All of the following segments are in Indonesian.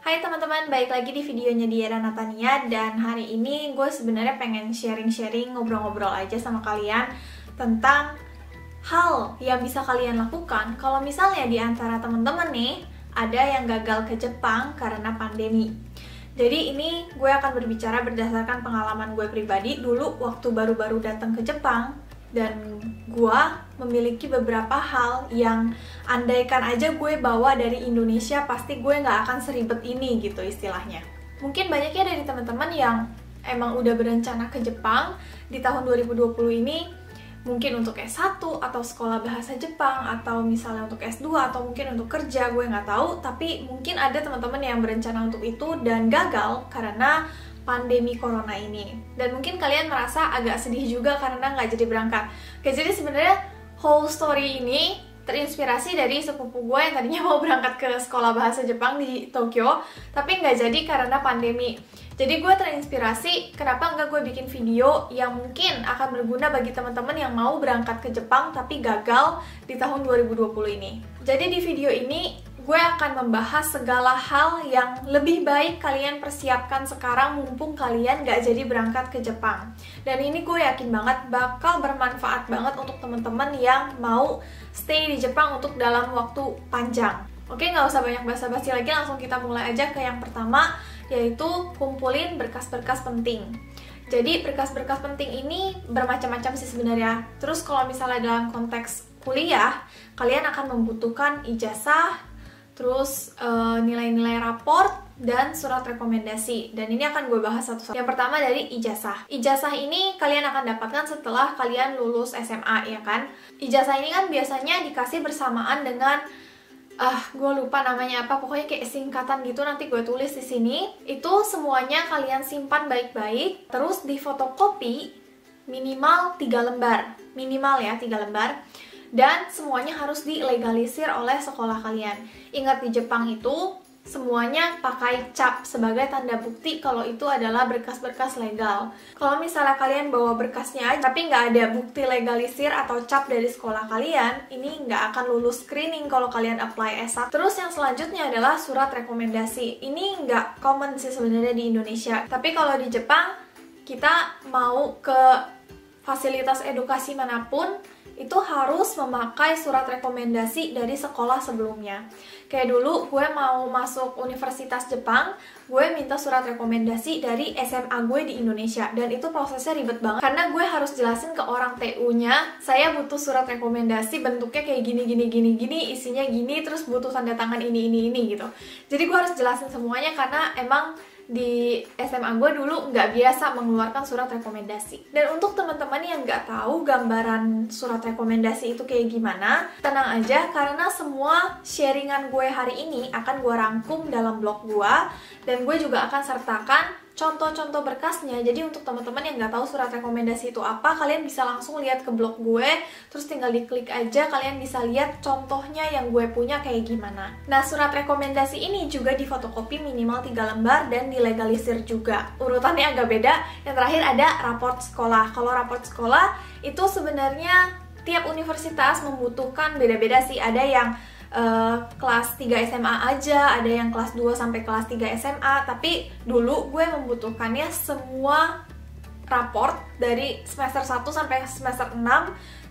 Hai teman-teman, balik lagi di videonya Diara Natania. Dan hari ini gue sebenarnya pengen sharing-sharing, ngobrol-ngobrol aja sama kalian tentang hal yang bisa kalian lakukan kalau misalnya di antara teman-teman nih ada yang gagal ke Jepang karena pandemi. Jadi ini gue akan berbicara berdasarkan pengalaman gue pribadi dulu waktu baru-baru datang ke Jepang. Dan gue memiliki beberapa hal yang andaikan aja gue bawa dari Indonesia pasti gue nggak akan seribet ini gitu istilahnya. Mungkin banyaknya dari teman-teman yang emang udah berencana ke Jepang di tahun 2020 ini, mungkin untuk S1 atau sekolah bahasa Jepang, atau misalnya untuk S2 atau mungkin untuk kerja, gue nggak tahu. Tapi mungkin ada teman-teman yang berencana untuk itu dan gagal karena pandemi corona ini. Dan mungkin kalian merasa agak sedih juga karena nggak jadi berangkat. Oke, jadi sebenarnya whole story ini terinspirasi dari sepupu gue yang tadinya mau berangkat ke sekolah bahasa Jepang di Tokyo, tapi nggak jadi karena pandemi. Jadi gue terinspirasi, kenapa nggak gue bikin video yang mungkin akan berguna bagi teman-teman yang mau berangkat ke Jepang tapi gagal di tahun 2020 ini. Jadi di video ini gue akan membahas segala hal yang lebih baik kalian persiapkan sekarang mumpung kalian gak jadi berangkat ke Jepang. Dan ini gue yakin banget bakal bermanfaat banget untuk teman-teman yang mau stay di Jepang untuk dalam waktu panjang. Oke, gak usah banyak basa-basi lagi, langsung kita mulai aja ke yang pertama, yaitu kumpulin berkas-berkas penting. Jadi berkas-berkas penting ini bermacam-macam sih sebenarnya. Terus kalau misalnya dalam konteks kuliah, kalian akan membutuhkan ijazah, terus nilai-nilai raport, dan surat rekomendasi. Dan ini akan gue bahas satu-satu. Yang pertama dari ijazah. Ijazah ini kalian akan dapatkan setelah kalian lulus SMA, ya kan? Ijazah ini kan biasanya dikasih bersamaan dengan gue lupa namanya apa, pokoknya kayak singkatan gitu, nanti gue tulis di sini. Itu semuanya kalian simpan baik-baik, terus difotokopi minimal 3 lembar. Minimal ya, 3 lembar. Dan semuanya harus dilegalisir oleh sekolah kalian. Ingat, di Jepang itu semuanya pakai cap sebagai tanda bukti kalau itu adalah berkas-berkas legal. Kalau misalnya kalian bawa berkasnya aja tapi nggak ada bukti legalisir atau cap dari sekolah kalian, ini nggak akan lulus screening kalau kalian apply S1. Terus yang selanjutnya adalah surat rekomendasi. Ini nggak common sih sebenarnya di Indonesia, tapi kalau di Jepang kita mau ke fasilitas edukasi manapun itu harus memakai surat rekomendasi dari sekolah sebelumnya. Kayak dulu gue mau masuk Universitas Jepang, gue minta surat rekomendasi dari SMA gue di Indonesia. Dan itu prosesnya ribet banget, karena gue harus jelasin ke orang TU-nya, saya butuh surat rekomendasi, bentuknya kayak gini, isinya gini, terus butuh tanda tangan ini gitu. Jadi gue harus jelasin semuanya karena emang di SMA gue dulu nggak biasa mengeluarkan surat rekomendasi. Dan untuk teman-teman yang nggak tahu gambaran surat rekomendasi itu kayak gimana, tenang aja karena semua sharingan gue hari ini akan gue rangkum dalam blog gue, dan gue juga akan sertakan contoh-contoh berkasnya. Jadi untuk teman-teman yang nggak tahu surat rekomendasi itu apa, kalian bisa langsung lihat ke blog gue, terus tinggal diklik aja, kalian bisa lihat contohnya yang gue punya kayak gimana. Nah, surat rekomendasi ini juga difotokopi minimal 3 lembar dan dilegalisir juga. Urutannya agak beda. Yang terakhir ada raport sekolah. Kalau raport sekolah itu sebenarnya tiap universitas membutuhkan beda-beda sih. Ada yang kelas 3 SMA aja, ada yang kelas 2 sampai kelas 3 SMA, tapi dulu gue membutuhkannya semua raport dari semester 1 sampai semester 6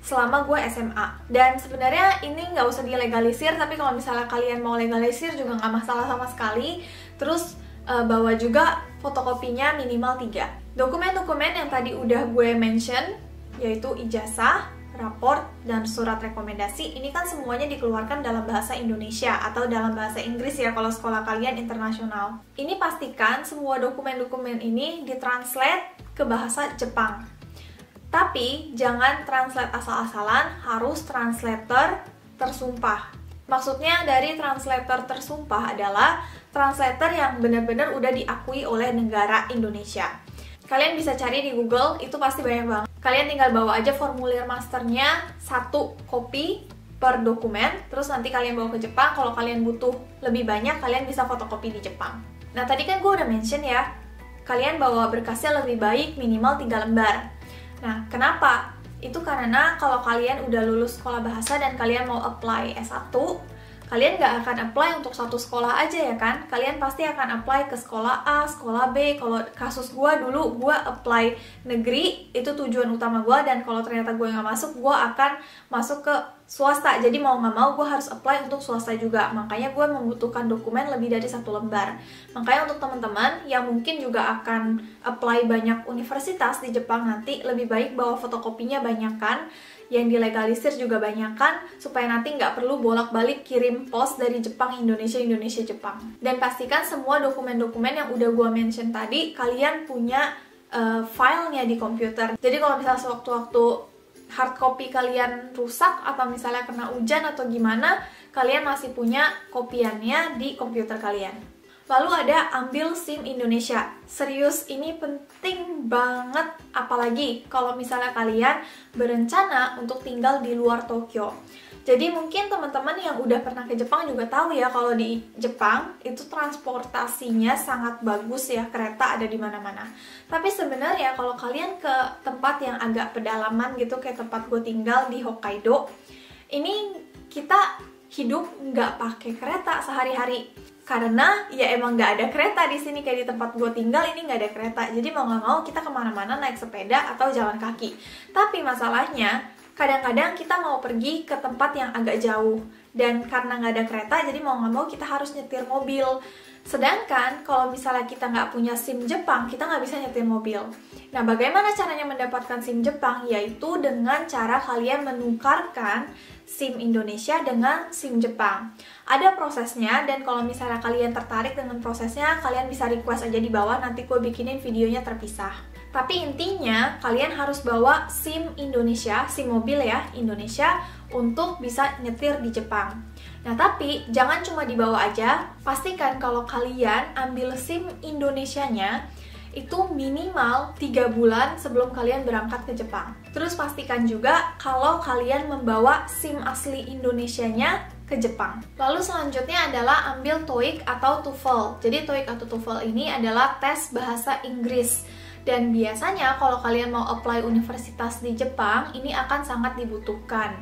selama gue SMA. Dan sebenarnya ini nggak usah dilegalisir, tapi kalau misalnya kalian mau legalisir juga nggak masalah sama sekali. Terus bawa juga fotokopinya minimal 3. Dokumen-dokumen yang tadi udah gue mention, yaitu ijazah, raport, dan surat rekomendasi, ini kan semuanya dikeluarkan dalam bahasa Indonesia atau dalam bahasa Inggris ya kalau sekolah kalian internasional. Ini pastikan semua dokumen-dokumen ini ditranslate ke bahasa Jepang. Tapi jangan translate asal-asalan, harus translator tersumpah. Maksudnya dari translator tersumpah adalah translator yang benar-benar udah diakui oleh negara Indonesia. Kalian bisa cari di Google, itu pasti banyak banget. Kalian tinggal bawa aja formulir masternya 1 kopi per dokumen, terus nanti kalian bawa ke Jepang. Kalau kalian butuh lebih banyak, kalian bisa fotokopi di Jepang. Nah, tadi kan gue udah mention ya, kalian bawa berkasnya lebih baik minimal 3 lembar. Nah, kenapa? Itu karena kalau kalian udah lulus sekolah bahasa dan kalian mau apply S1, kalian nggak akan apply untuk satu sekolah aja ya kan, kalian pasti akan apply ke sekolah A, sekolah B. Kalau kasus gue dulu, gue apply negeri, itu tujuan utama gue, dan kalau ternyata gue nggak masuk, gue akan masuk ke swasta. Jadi mau nggak mau gue harus apply untuk swasta juga, makanya gue membutuhkan dokumen lebih dari 1 lembar. Makanya untuk teman-teman yang mungkin juga akan apply banyak universitas di Jepang nanti, lebih baik bawa fotokopinya banyakan, yang dilegalisir juga banyakan, supaya nanti nggak perlu bolak-balik kirim pos dari Jepang, Indonesia, Indonesia, Jepang. Dan pastikan semua dokumen-dokumen yang udah gue mention tadi, kalian punya filenya di komputer. Jadi kalau misalnya sewaktu-waktu hard copy kalian rusak, atau misalnya kena hujan atau gimana, kalian masih punya kopiannya di komputer kalian. Lalu ada ambil SIM Indonesia. Serius, ini penting banget, apalagi kalau misalnya kalian berencana untuk tinggal di luar Tokyo. Jadi mungkin teman-teman yang udah pernah ke Jepang juga tahu ya, kalau di Jepang itu transportasinya sangat bagus ya, kereta ada di mana-mana. Tapi sebenarnya kalau kalian ke tempat yang agak pedalaman gitu, kayak tempat gue tinggal di Hokkaido, ini kita hidup nggak pakai kereta sehari-hari. Karena ya emang nggak ada kereta di sini, kayak di tempat gue tinggal ini nggak ada kereta. Jadi mau nggak mau kita kemana-mana naik sepeda atau jalan kaki. Tapi masalahnya kadang-kadang kita mau pergi ke tempat yang agak jauh, dan karena nggak ada kereta, jadi mau nggak mau kita harus nyetir mobil. Sedangkan kalau misalnya kita nggak punya SIM Jepang, kita nggak bisa nyetir mobil. Nah, bagaimana caranya mendapatkan SIM Jepang? Yaitu dengan cara kalian menukarkan SIM Indonesia dengan SIM Jepang. Ada prosesnya, dan kalau misalnya kalian tertarik dengan prosesnya, kalian bisa request aja di bawah, nanti gue bikinin videonya terpisah. Tapi intinya, kalian harus bawa SIM Indonesia, SIM mobil ya, Indonesia, untuk bisa nyetir di Jepang. Nah, tapi jangan cuma dibawa aja, pastikan kalau kalian ambil SIM Indonesianya, itu minimal 3 bulan sebelum kalian berangkat ke Jepang. Terus pastikan juga kalau kalian membawa SIM asli Indonesianya ke Jepang. Lalu selanjutnya adalah ambil TOEIC atau TOEFL. Jadi TOEIC atau TOEFL ini adalah tes bahasa Inggris. Dan biasanya kalau kalian mau apply universitas di Jepang, ini akan sangat dibutuhkan.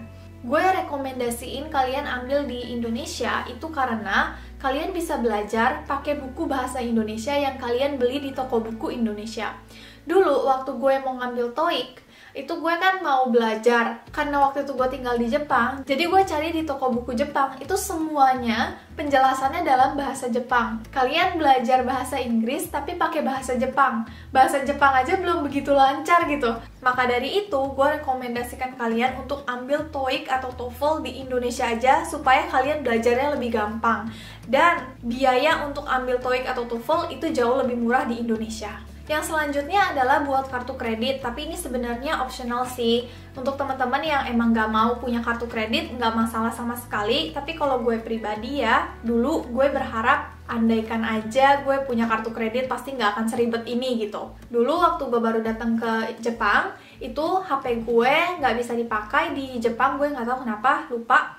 Gue rekomendasiin kalian ambil di Indonesia itu karena kalian bisa belajar pakai buku bahasa Indonesia yang kalian beli di toko buku Indonesia. Dulu waktu gue mau ngambil TOEIC, itu gue kan mau belajar, karena waktu itu gue tinggal di Jepang, jadi gue cari di toko buku Jepang, itu semuanya penjelasannya dalam bahasa Jepang. Kalian belajar bahasa Inggris tapi pakai bahasa Jepang. Bahasa Jepang aja belum begitu lancar gitu. Maka dari itu, gue rekomendasikan kalian untuk ambil TOEIC atau TOEFL di Indonesia aja, supaya kalian belajarnya lebih gampang. Dan biaya untuk ambil TOEIC atau TOEFL itu jauh lebih murah di Indonesia. Yang selanjutnya adalah buat kartu kredit, tapi ini sebenarnya optional sih. Untuk teman-teman yang emang gak mau punya kartu kredit, nggak masalah sama sekali. Tapi kalau gue pribadi ya, dulu gue berharap andaikan aja gue punya kartu kredit pasti nggak akan seribet ini gitu. Dulu waktu gue baru datang ke Jepang, itu HP gue nggak bisa dipakai di Jepang, gue nggak tahu kenapa, lupa.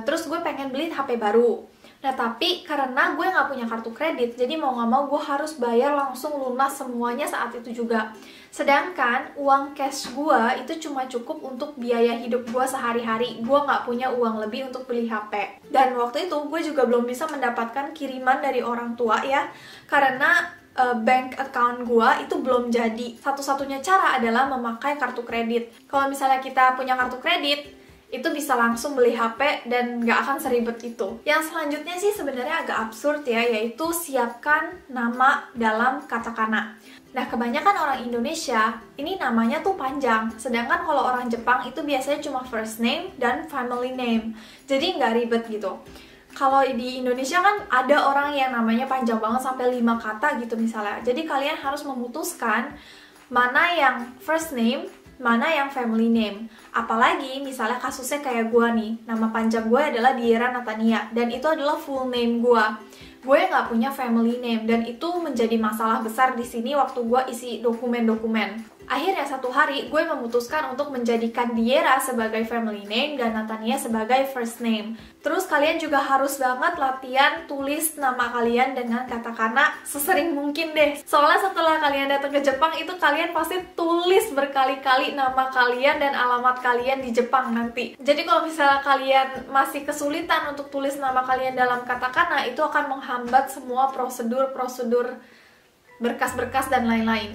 Terus gue pengen beli HP baru. Nah, tapi karena gue nggak punya kartu kredit, jadi mau nggak mau gue harus bayar langsung lunas semuanya saat itu juga. Sedangkan uang cash gue itu cuma cukup untuk biaya hidup gue sehari-hari. Gue nggak punya uang lebih untuk beli HP. Dan waktu itu gue juga belum bisa mendapatkan kiriman dari orang tua ya, karena bank account gue itu belum jadi. Satu-satunya cara adalah memakai kartu kredit. Kalau misalnya kita punya kartu kredit, itu bisa langsung beli HP dan nggak akan seribet itu. Yang selanjutnya sih sebenarnya agak absurd ya, yaitu siapkan nama dalam katakana. Nah, kebanyakan orang Indonesia ini namanya tuh panjang, sedangkan kalau orang Jepang itu biasanya cuma first name dan family name, jadi nggak ribet gitu. Kalau di Indonesia kan ada orang yang namanya panjang banget sampai 5 kata gitu misalnya, jadi kalian harus memutuskan mana yang first name, mana yang family name. Apalagi misalnya kasusnya kayak gue nih, nama panjang gue adalah Diera Natania, dan itu adalah full name gue. Gue nggak punya family name, dan itu menjadi masalah besar di sini waktu gue isi dokumen-dokumen. Akhirnya satu hari gue memutuskan untuk menjadikan Diera sebagai family name dan Natania sebagai first name. Terus kalian juga harus banget latihan tulis nama kalian dengan katakana sesering mungkin deh. Soalnya setelah kalian datang ke Jepang itu kalian pasti tulis berkali-kali nama kalian dan alamat kalian di Jepang nanti. Jadi kalau misalnya kalian masih kesulitan untuk tulis nama kalian dalam katakana, itu akan menghambat semua prosedur-prosedur berkas-berkas dan lain-lain.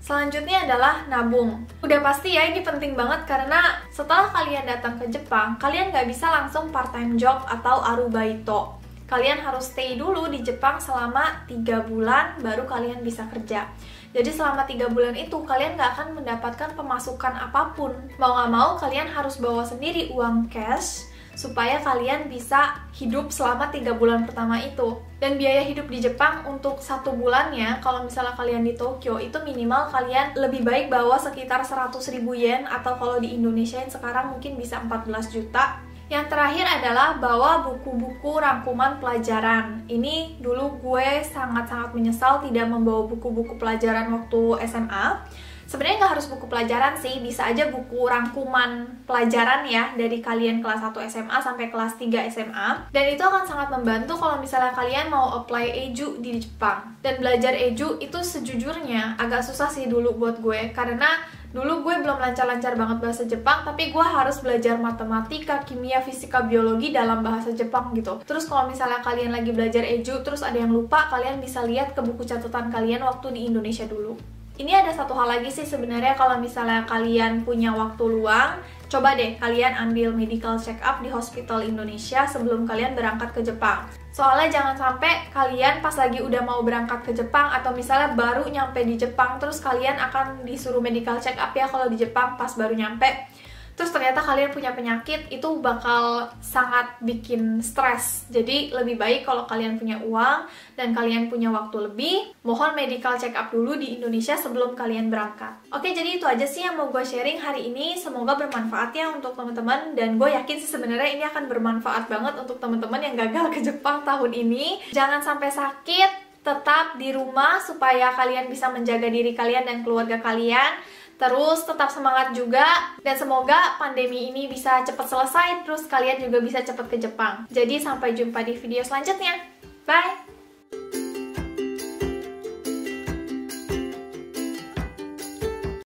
Selanjutnya adalah nabung. Udah pasti ya, ini penting banget karena setelah kalian datang ke Jepang, kalian nggak bisa langsung part-time job atau arubaito. Kalian harus stay dulu di Jepang selama 3 bulan, baru kalian bisa kerja. Jadi selama 3 bulan itu, kalian nggak akan mendapatkan pemasukan apapun. Mau nggak mau, kalian harus bawa sendiri uang cash, supaya kalian bisa hidup selama 3 bulan pertama itu. Dan biaya hidup di Jepang untuk 1 bulannya, kalau misalnya kalian di Tokyo, itu minimal kalian lebih baik bawa sekitar 100.000 yen, atau kalau di Indonesia yang sekarang mungkin bisa 14 juta. Yang terakhir adalah bawa buku-buku rangkuman pelajaran. Ini dulu gue sangat-sangat menyesal tidak membawa buku-buku pelajaran waktu SMA. Sebenarnya nggak harus buku pelajaran sih, bisa aja buku rangkuman pelajaran ya, dari kalian kelas 1 SMA sampai kelas 3 SMA. Dan itu akan sangat membantu kalau misalnya kalian mau apply Eju di Jepang. Dan belajar Eju itu sejujurnya agak susah sih dulu buat gue, karena dulu gue belum lancar-lancar banget bahasa Jepang, tapi gue harus belajar matematika, kimia, fisika, biologi dalam bahasa Jepang gitu. Terus kalau misalnya kalian lagi belajar Eju, terus ada yang lupa, kalian bisa lihat ke buku catatan kalian waktu di Indonesia dulu. Ini ada satu hal lagi sih sebenarnya, kalau misalnya kalian punya waktu luang, coba deh kalian ambil medical check up di hospital Indonesia sebelum kalian berangkat ke Jepang. Soalnya jangan sampai kalian pas lagi udah mau berangkat ke Jepang, atau misalnya baru nyampe di Jepang, terus kalian akan disuruh medical check up ya kalau di Jepang pas baru nyampe. Terus ternyata kalian punya penyakit, itu bakal sangat bikin stres. Jadi lebih baik kalau kalian punya uang dan kalian punya waktu lebih, mohon medical check up dulu di Indonesia sebelum kalian berangkat. Oke, jadi itu aja sih yang mau gue sharing hari ini. Semoga bermanfaat ya untuk teman-teman, dan gue yakin sih sebenarnya ini akan bermanfaat banget untuk teman-teman yang gagal ke Jepang tahun ini. Jangan sampai sakit, tetap di rumah supaya kalian bisa menjaga diri kalian dan keluarga kalian. Terus tetap semangat juga, dan semoga pandemi ini bisa cepat selesai, terus kalian juga bisa cepat ke Jepang. Jadi sampai jumpa di video selanjutnya. Bye!